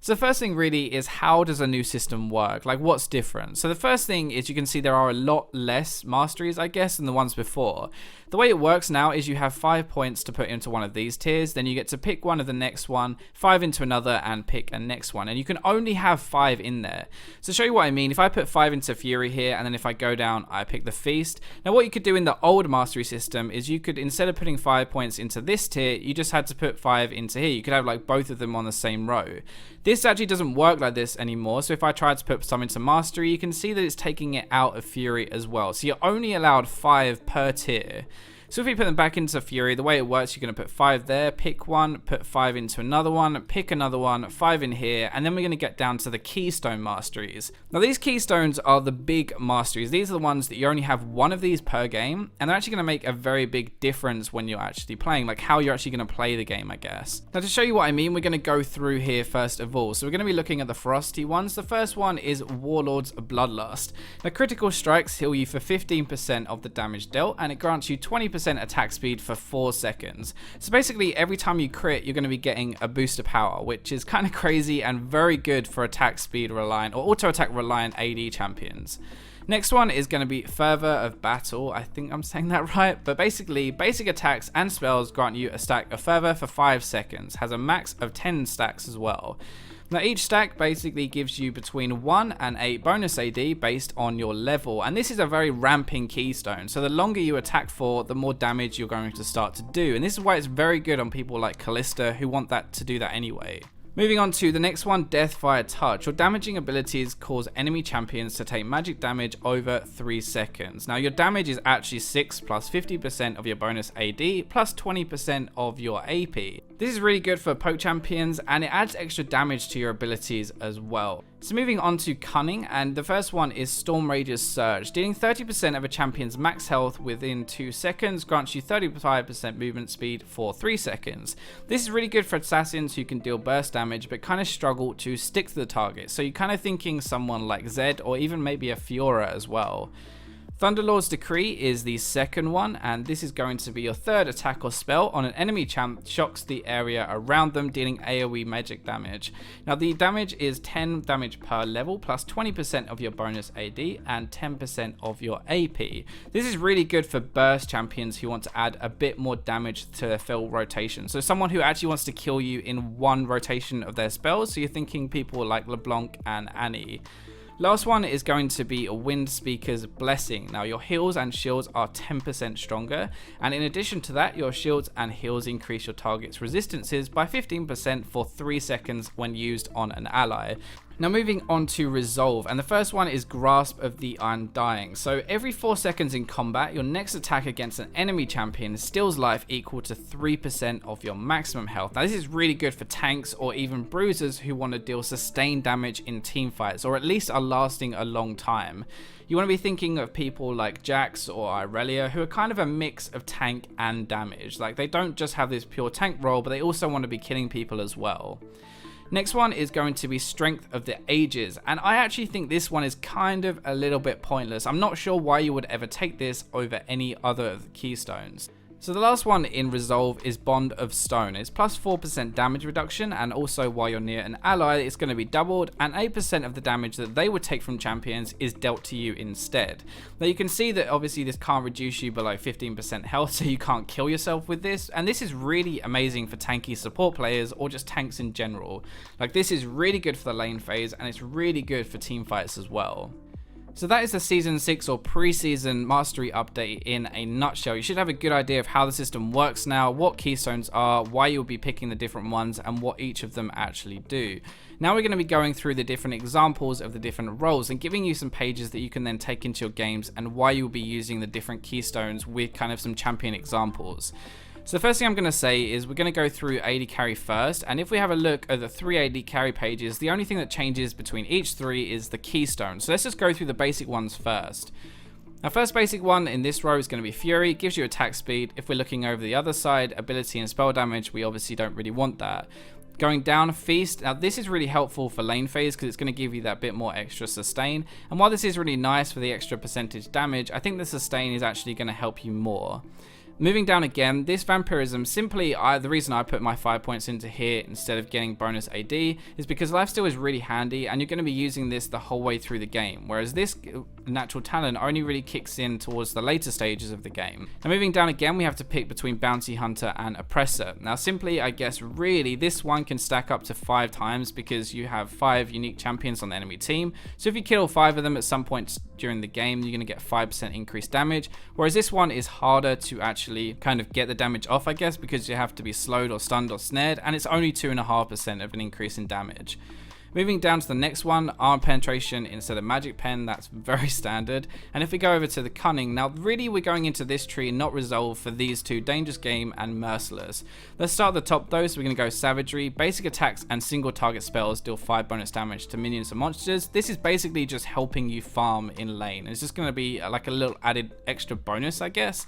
So the first thing really is, how does a new system work? Like, what's different? So the first thing is, you can see there are a lot less masteries, I guess, than the ones before. The way it works now is you have 5 points to put into one of these tiers, then you get to pick one of the next one, 5 into another, and pick a next one. And you can only have 5 in there. So to show you what I mean, if I put 5 into Fury here, and then if I go down, I pick the Feast. Now what you could do in the old mastery system is you could, instead of putting 5 points into this tier, you just had to put 5 into here. You could have like both of them on the same row. This actually doesn't work like this anymore, so if I tried to put some into Mastery, you can see that it's taking it out of Fury as well. So you're only allowed 5 per tier. So if we put them back into Fury, the way it works, you're going to put 5 there, pick one, put 5 into another one, pick another one, 5 in here, and then we're going to get down to the Keystone Masteries. Now these Keystones are the big Masteries. These are the ones that you only have one of these per game, and they're actually going to make a very big difference when you're actually playing, like how you're actually going to play the game, I guess. Now to show you what I mean, we're going to go through here first of all. So we're going to be looking at the Ferocity ones. The first one is Warlord's Bloodlust. Now critical strikes heal you for 15% of the damage dealt, and it grants you 20% attack speed for 4 seconds. So basically every time you crit, you're going to be getting a boost of power, which is kind of crazy and very good for attack speed reliant or auto attack reliant AD champions. Next one is going to be Fervor of Battle. I think I'm saying that right, but basically basic attacks and spells grant you a stack of Fervor for 5 seconds. Has a max of 10 stacks as well. Now each stack basically gives you between 1 and 8 bonus AD based on your level, and this is a very ramping keystone, so the longer you attack for, the more damage you're going to start to do, and this is why it's very good on people like Callista who want that to do that anyway. Moving on to the next one, Deathfire Touch. Your damaging abilities cause enemy champions to take magic damage over 3 seconds. Now your damage is actually 6 plus 50% of your bonus AD plus 20% of your AP. This is really good for poke champions, and it adds extra damage to your abilities as well. So moving on to Cunning, and the first one is Storm Rage's Surge. Dealing 30% of a champion's max health within 2 seconds grants you 35% movement speed for 3 seconds. This is really good for assassins who can deal burst damage but kind of struggle to stick to the target. So you're kind of thinking someone like Zed or even maybe a Fiora as well. Thunderlord's Decree is the second one, and this is going to be your third attack or spell on an enemy champ, shocks the area around them, dealing AoE magic damage. Now the damage is 10 damage per level, plus 20% of your bonus AD and 10% of your AP. This is really good for burst champions who want to add a bit more damage to their fill rotation. So someone who actually wants to kill you in one rotation of their spells, so you're thinking people like LeBlanc and Annie. Last one is going to be a Wind Speaker's Blessing. Now your heals and shields are 10% stronger, and in addition to that, your shields and heals increase your target's resistances by 15% for 3 seconds when used on an ally. Now moving on to Resolve, and the first one is Grasp of the Undying. So every 4 seconds in combat, your next attack against an enemy champion steals life equal to 3% of your maximum health. Now this is really good for tanks or even bruisers who want to deal sustained damage in team fights, or at least are lasting a long time. You want to be thinking of people like Jax or Irelia, who are kind of a mix of tank and damage. Like, they don't just have this pure tank role, but they also want to be killing people as well. Next one is going to be Strength of the Ages, and I actually think this one is kind of a little bit pointless. I'm not sure why you would ever take this over any other of the keystones. So the last one in Resolve is Bond of Stone. It's plus 4% damage reduction, and also while you're near an ally, it's going to be doubled, and 8% of the damage that they would take from champions is dealt to you instead. Now you can see that obviously this can't reduce you below 15% health, so you can't kill yourself with this, and this is really amazing for tanky support players or just tanks in general. Like, this is really good for the lane phase, and it's really good for team fights as well. So that is the Season 6 or pre-season mastery update in a nutshell. You should have a good idea of how the system works now, what keystones are, why you'll be picking the different ones, and what each of them actually do. Now we're going to be going through the different examples of the different roles and giving you some pages that you can then take into your games and why you'll be using the different keystones with kind of some champion examples. So the first thing I'm going to say is we're going to go through AD carry first, and if we have a look at the 3 AD carry pages, the only thing that changes between each 3 is the keystone. So let's just go through the basic ones first. Our first basic one in this row is going to be Fury. It gives you attack speed. If we're looking over the other side, ability and spell damage, we obviously don't really want that. Going down, Feast. Now this is really helpful for lane phase because it's going to give you that bit more extra sustain, and while this is really nice for the extra percentage damage, I think the sustain is actually going to help you more. Moving down again, this vampirism, simply the reason I put my 5 points into here instead of getting bonus AD is because lifesteal is really handy and you're going to be using this the whole way through the game, whereas this natural talent only really kicks in towards the later stages of the game. And moving down again, we have to pick between Bounty Hunter and Oppressor. Now simply, I guess really this one can stack up to 5 times because you have 5 unique champions on the enemy team. So if you kill 5 of them at some point during the game, you're going to get 5% increased damage, whereas this one is harder to actually kind of get the damage off, I guess, because you have to be slowed or stunned or snared, and it's only 2.5% of an increase in damage. Moving down to the next one, arm penetration instead of magic pen, that's very standard. And if we go over to the cunning, now really we're going into this tree not resolved for these two, dangerous game and merciless. Let's start at the top though, so we're going to go savagery, basic attacks and single target spells deal 5 bonus damage to minions and monsters. This is basically just helping you farm in lane. It's just going to be like a little added extra bonus, I guess.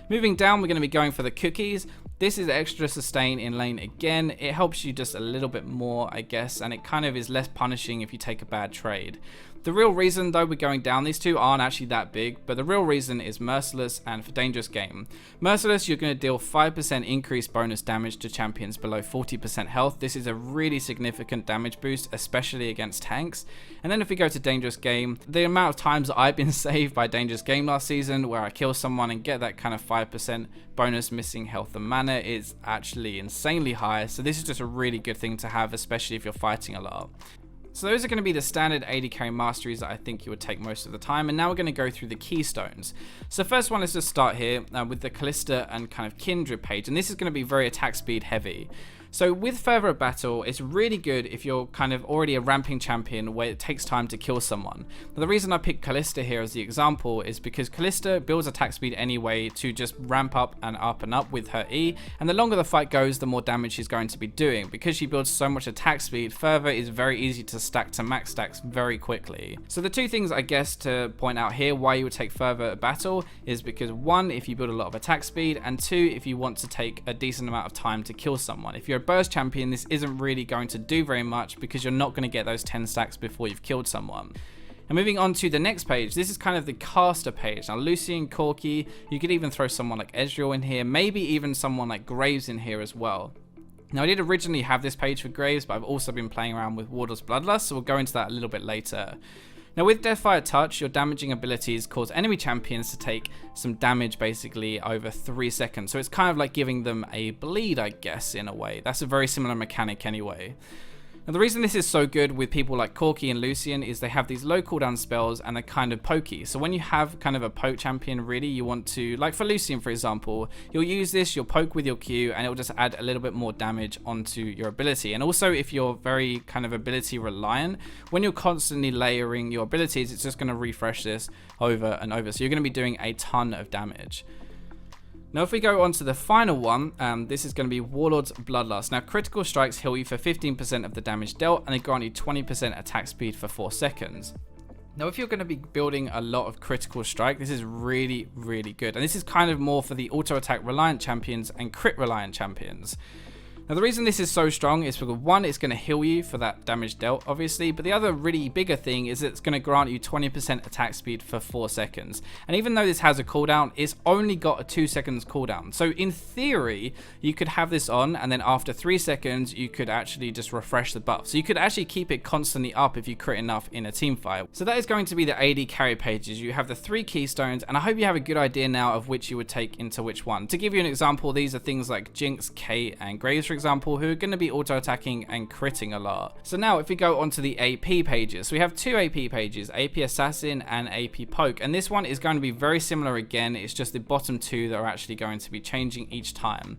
Moving down, we're going to be going for the cookies. This is extra sustain in lane again. It helps you just a little bit more, I guess, and it kind of is less punishing if you take a bad trade. The real reason though we're going down, these two aren't actually that big, but the real reason is Merciless and for Dangerous Game. Merciless, you're going to deal 5% increased bonus damage to champions below 40% health. This is a really significant damage boost, especially against tanks. And then if we go to Dangerous Game, the amount of times that I've been saved by Dangerous Game last season where I kill someone and get that kind of 5% bonus missing health and mana is actually insanely high. So this is just a really good thing to have, especially if you're fighting a lot. So those are going to be the standard AD carry masteries that I think you would take most of the time, and now we're going to go through the keystones. So first one, let's just start here with the Callista and kind of Kindred page, and this is going to be very attack speed heavy. So with Fervor of Battle, it's really good if you're kind of already a ramping champion where it takes time to kill someone. But the reason I picked Callista here as the example is because Callista builds attack speed anyway to just ramp up and up with her E, and the longer the fight goes, the more damage she's going to be doing. Because she builds so much attack speed, Fervor is very easy to stack to max stacks very quickly. So the two things I guess to point out here why you would take Fervor of Battle is because 1, if you build a lot of attack speed, and 2, if you want to take a decent amount of time to kill someone. If you're a burst champion, this isn't really going to do very much because you're not going to get those 10 stacks before you've killed someone. And moving on to the next page, this is kind of the caster page. Now Lucian, Corki, you could even throw someone like Ezreal in here, maybe even someone like Graves in here as well. Now I did originally have this page for Graves, but I've also been playing around with Wardless Bloodlust, so we'll go into that a little bit later. Now with Deathfire Touch, your damaging abilities cause enemy champions to take some damage basically over 3 seconds. So it's kind of like giving them a bleed, I guess, in a way. That's a very similar mechanic anyway. Now the reason this is so good with people like Corki and Lucian is they have these low cooldown spells and they're kind of pokey. So when you have kind of a poke champion, really you want to, like for Lucian for example, you'll use this, you'll poke with your Q and it'll just add a little bit more damage onto your ability. And also if you're very kind of ability reliant, when you're constantly layering your abilities, it's just going to refresh this over and over. So you're going to be doing a ton of damage. Now if we go on to the final one, this is going to be Warlord's Bloodlust. Now critical strikes heal you for 15% of the damage dealt and they grant you 20% attack speed for 4 seconds. Now if you're going to be building a lot of critical strike, this is really, really good. And this is kind of more for the auto attack reliant champions and crit reliant champions. Now the reason this is so strong is because 1, it's going to heal you for that damage dealt obviously, but the other really bigger thing is it's going to grant you 20% attack speed for 4 seconds. And even though this has a cooldown, it's only got a 2 seconds cooldown. So in theory, you could have this on and then after 3 seconds, you could actually just refresh the buff. So you could actually keep it constantly up if you crit enough in a team fight. So that is going to be the AD carry pages. You have the 3 keystones and I hope you have a good idea now of which you would take into which one. To give you an example, these are things like Jinx, Kate and Graves for example, who are going to be auto-attacking and critting a lot. So now if we go onto the AP pages, so we have 2 AP pages, AP Assassin and AP Poke, and this one is going to be very similar again, it's just the bottom 2 that are actually going to be changing each time.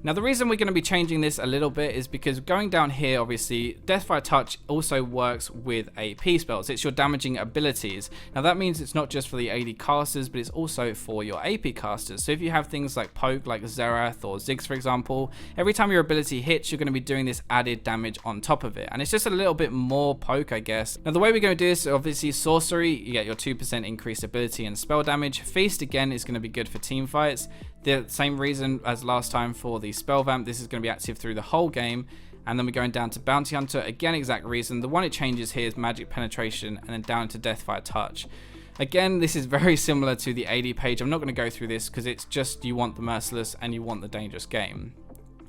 Now the reason we're going to be changing this a little bit is because going down here, obviously, Deathfire Touch also works with AP spells. It's your damaging abilities. Now that means it's not just for the AD casters, but it's also for your AP casters. So if you have things like Poke, like Xerath or Ziggs for example, every time your ability hits, you're going to be doing this added damage on top of it. And it's just a little bit more Poke, I guess. Now the way we're going to do this, obviously Sorcery, you get your 2% increased ability and spell damage. Feast again is going to be good for team fights. The same reason as last time for the spell vamp, this is going to be active through the whole game. And then we're going down to Bounty Hunter, again exact reason. The one it changes here is magic penetration and then down to Deathfire Touch. Again, this is very similar to the AD page. I'm not going to go through this because it's just you want the Merciless and you want the Dangerous Game.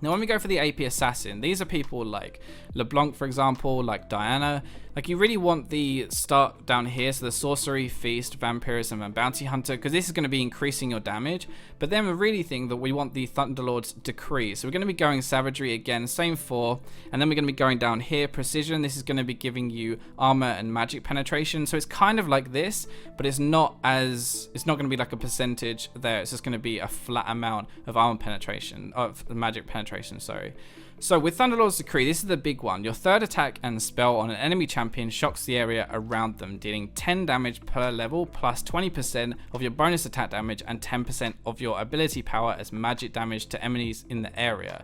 Now when we go for the AP Assassin, these are people like LeBlanc, for example, like Diana. Like you really want the start down here, so the Sorcery, Feast, Vampirism, and Bounty Hunter, because this is going to be increasing your damage. But then we really think that we want the Thunderlord's Decree. So we're going to be going Savagery again, same 4, and then we're going to be going down here, Precision. This is going to be giving you armor and magic penetration. So it's kind of like this, but it's not going to be like a percentage there. It's just going to be a flat amount of armor penetration, of magic penetration, sorry. So with Thunderlord's Decree, this is the big one. Your third attack and spell on an enemy champion shocks the area around them, dealing 10 damage per level, plus 20% of your bonus attack damage and 10% of your ability power as magic damage to enemies in the area.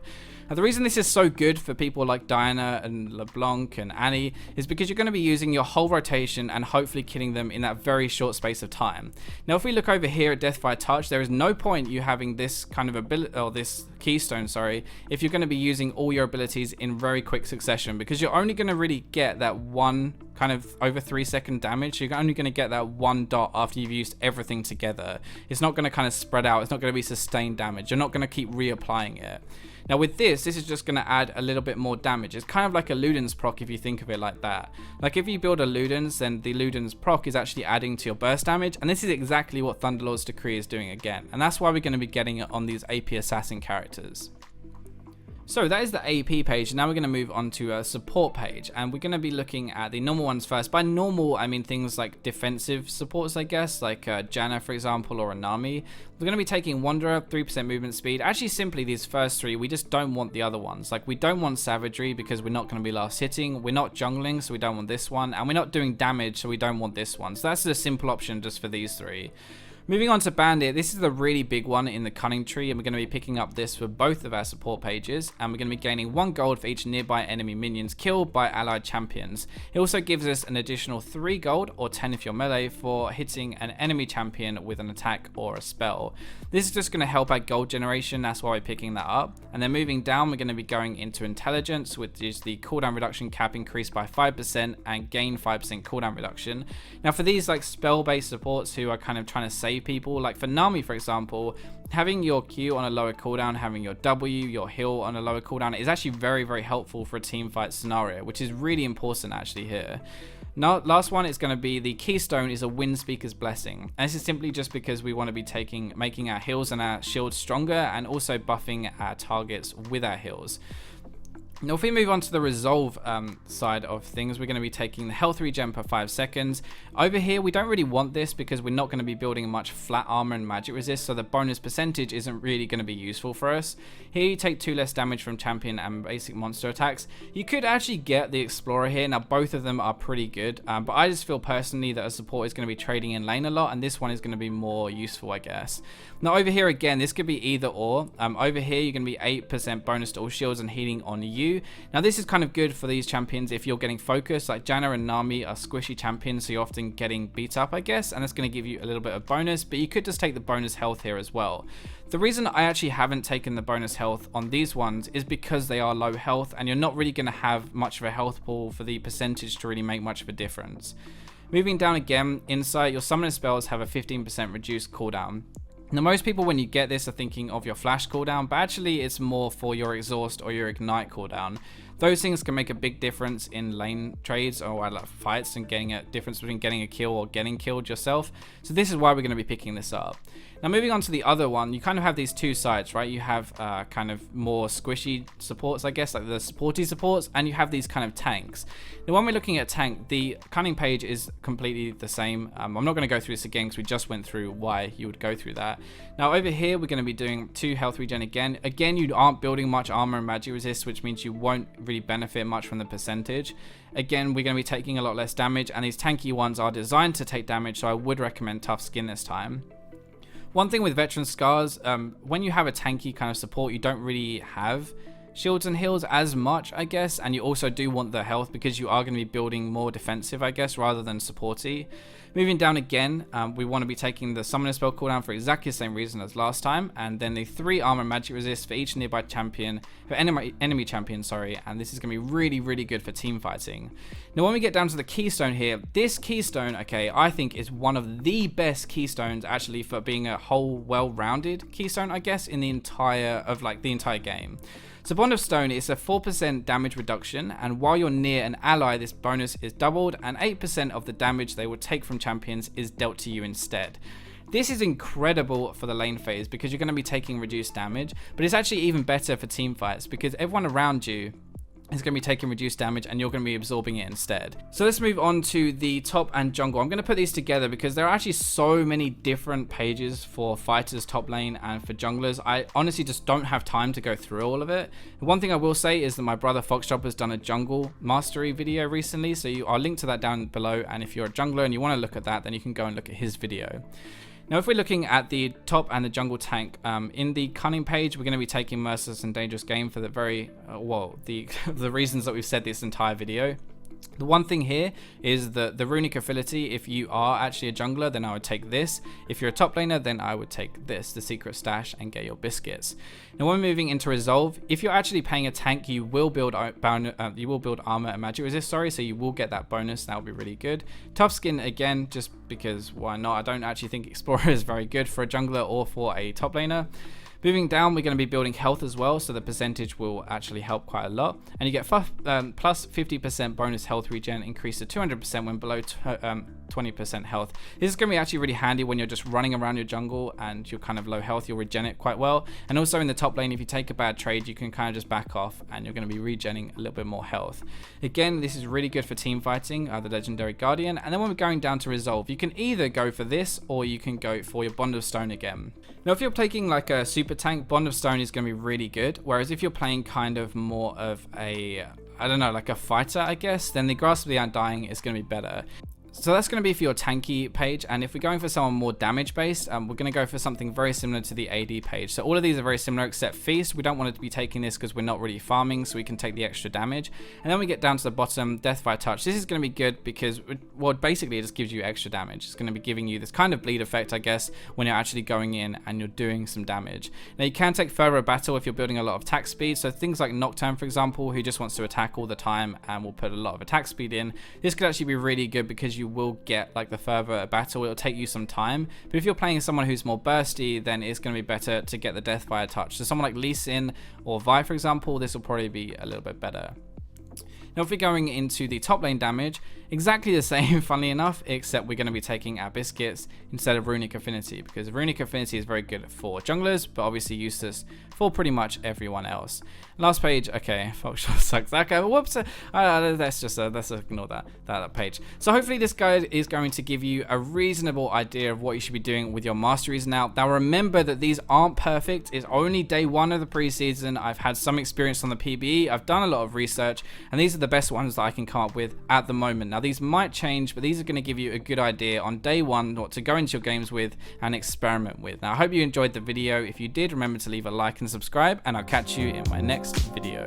Now the reason this is so good for people like Diana and LeBlanc and Annie is because you're going to be using your whole rotation and hopefully killing them in that very short space of time. Now if we look over here at Deathfire Touch, there is no point you having this kind of ability, or this keystone, sorry, if you're going to be using all your abilities in very quick succession, because you're only going to really get that one kind of over 3-second damage. You're only going to get that one dot after you've used everything together. It's not going to kind of spread out. It's not going to be sustained damage. You're not going to keep reapplying it. Now with this is just going to add a little bit more damage. It's kind of like a Ludens proc if you think of it like that. Like if you build a Ludens, then the Ludens proc is actually adding to your burst damage, and this is exactly what Thunderlord's Decree is doing again. And that's why we're going to be getting it on these AP Assassin characters. So that is the AP page. Now we're going to move on to a support page, and we're going to be looking at the normal ones first. By normal, I mean things like defensive supports, I guess, like Janna, for example, or Anami. We're going to be taking Wanderer, 3% movement speed. Actually, simply these first 3, we just don't want the other ones. Like we don't want Savagery because we're not going to be last hitting. We're not jungling, so we don't want this one. And we're not doing damage, so we don't want this one. So that's a simple option just for these 3. Moving on to Bandit, this is the really big one in the Cunning Tree, and we're going to be picking up this for both of our support pages, and we're going to be gaining 1 gold for each nearby enemy minions killed by allied champions. It also gives us an additional 3 gold, or 10 if you're melee, for hitting an enemy champion with an attack or a spell. This is just going to help our gold generation, that's why we're picking that up. And then moving down, we're going to be going into Intelligence, which is the cooldown reduction cap increased by 5% and gain 5% cooldown reduction. Now for these like spell-based supports who are kind of trying to save people, like for Nami for example, having your Q on a lower cooldown, having your W, your heal on a lower cooldown is actually very, very helpful for a team fight scenario, which is really important actually here. Now, last one is going to be the keystone is a Wind Speaker's Blessing, and this is simply just because we want to be making our heals and our shields stronger, and also buffing our targets with our heals. Now if we move on to the resolve side of things, we're going to be taking the health regen per 5 seconds. Over here we don't really want this because we're not going to be building much flat armor and magic resist, so the bonus percentage isn't really going to be useful for us. Here you take 2 less damage from champion and basic monster attacks. You could actually get the explorer here. Now both of them are pretty good, but I just feel personally that a support is going to be trading in lane a lot, and this one is going to be more useful, I guess. Now over here again, this could be either or. Over here you're going to be 8% bonus to all shields and healing on you. Now this is kind of good for these champions if you're getting focused, like Janna and Nami are squishy champions, so you're often getting beat up, I guess, and it's going to give you a little bit of bonus, but you could just take the bonus health here as well. The reason I actually haven't taken the bonus health on these ones is because they are low health, and you're not really going to have much of a health pool for the percentage to really make much of a difference. Moving down again, Insight, your summoning spells have a 15% reduced cooldown. Now most people when you get this are thinking of your flash cooldown, but actually it's more for your exhaust or your ignite cooldown. Those things can make a big difference in lane trades or fights, and getting a difference between getting a kill or getting killed yourself. So this is why we're going to be picking this up. Now moving on to the other one, you kind of have these 2 sides, right? You have kind of more squishy supports, I guess, like the supporty supports, and you have these kind of tanks. Now when we're looking at tank, the cunning page is completely the same. I'm not going to go through this again because we just went through why you would go through that. Now over here we're going to be doing 2 health regen again. Again, you aren't building much armor and magic resist, which means you won't really benefit much from the percentage. Again, we're going to be taking a lot less damage, and these tanky ones are designed to take damage, so I would recommend Tough Skin this time. One thing with Veteran Scars, when you have a tanky kind of support, you don't really have shields and heals as much, I guess, and you also do want the health because you are going to be building more defensive, I guess, rather than supporty. Moving down again, we want to be taking the summoner spell cooldown for exactly the same reason as last time, and then the 3 armor magic resist for each nearby champion, for enemy champion, sorry, and this is going to be really, really good for team fighting. Now when we get down to the keystone here, this keystone, okay, I think is one of the best keystones actually for being a whole well-rounded keystone, I guess, in the entire game. So Bond of Stone is a 4% damage reduction, and while you're near an ally, this bonus is doubled, and 8% of the damage they will take from champions is dealt to you instead. This is incredible for the lane phase because you're going to be taking reduced damage, but it's actually even better for team fights because everyone around you is going to be taking reduced damage and you're going to be absorbing it instead. So let's move on to the top and jungle. I'm going to put these together because there are actually so many different pages for fighters, top lane, and for junglers. I honestly just don't have time to go through all of it. One thing I will say is that my brother Foxchop has done a jungle mastery video recently, so I'll link to that down below, and if you're a jungler and you want to look at that, then you can go and look at his video. Now, if we're looking at the top and the jungle tank, in the cunning page, we're going to be taking Merciless and Dangerous Game for the very, the reasons that we've said this entire video. The one thing here is that the runic affinity, if you are actually a jungler, then I would take this. If you're a top laner, then I would take this, the secret stash, and get your biscuits. Now when moving into resolve, if you're actually paying a tank, you will build armor and magic resist, so you will get that bonus. That will be really good. Tough skin, again, just because why not? I don't actually think Explorer is very good for a jungler or for a top laner. Moving down, we're going to be building health as well, so the percentage will actually help quite a lot. And you get plus 50% bonus health regen, increase to 200% when below 20% health. This is going to be actually really handy when you're just running around your jungle and you're kind of low health, you'll regen it quite well. And also in the top lane, if you take a bad trade, you can kind of just back off and you're going to be regenning a little bit more health. Again, this is really good for team fighting, the Legendary Guardian. And then when we're going down to resolve, you can either go for this or you can go for your Bond of Stone again. Now, if you're taking like a super tank, Bond of Stone is going to be really good. Whereas if you're playing kind of more of a, I don't know, like a fighter, I guess, then the Grasp of the Undying is going to be better. So that's going to be for your tanky page, and if we're going for someone more damage based, we're going to go for something very similar to the AD page. So all of these are very similar except Feast. We don't want to be taking this because we're not really farming, so we can take the extra damage. And then we get down to the bottom, Death by Touch. This is going to be good because, well, basically it just gives you extra damage. It's going to be giving you this kind of bleed effect, I guess, when you're actually going in and you're doing some damage. Now you can take further battle if you're building a lot of attack speed. So things like Nocturne, for example, who just wants to attack all the time and will put a lot of attack speed in. This could actually be really good because you will get like the further battle. It'll take you some time, but if you're playing someone who's more bursty, then it's going to be better to get the Death by a Touch. So someone like Lee Sin or Vi, for example, this will probably be a little bit better. Now if we're going into the top lane damage, exactly the same, funnily enough, except we're going to be taking our biscuits instead of Runic Affinity, because Runic Affinity is very good for junglers, but obviously useless for pretty much everyone else. Last page, okay, Foxshot sucks. Okay, whoops, let's ignore that page. So hopefully this guide is going to give you a reasonable idea of what you should be doing with your masteries now. Now remember that these aren't perfect. It's only day 1 of the preseason. I've had some experience on the PBE. I've done a lot of research, and these are the best ones that I can come up with at the moment. Now these might change, but these are going to give you a good idea on day 1 what to go into your games with and experiment with. Now I hope you enjoyed the video. If you did, remember to leave a like and subscribe, and I'll catch you in my next video.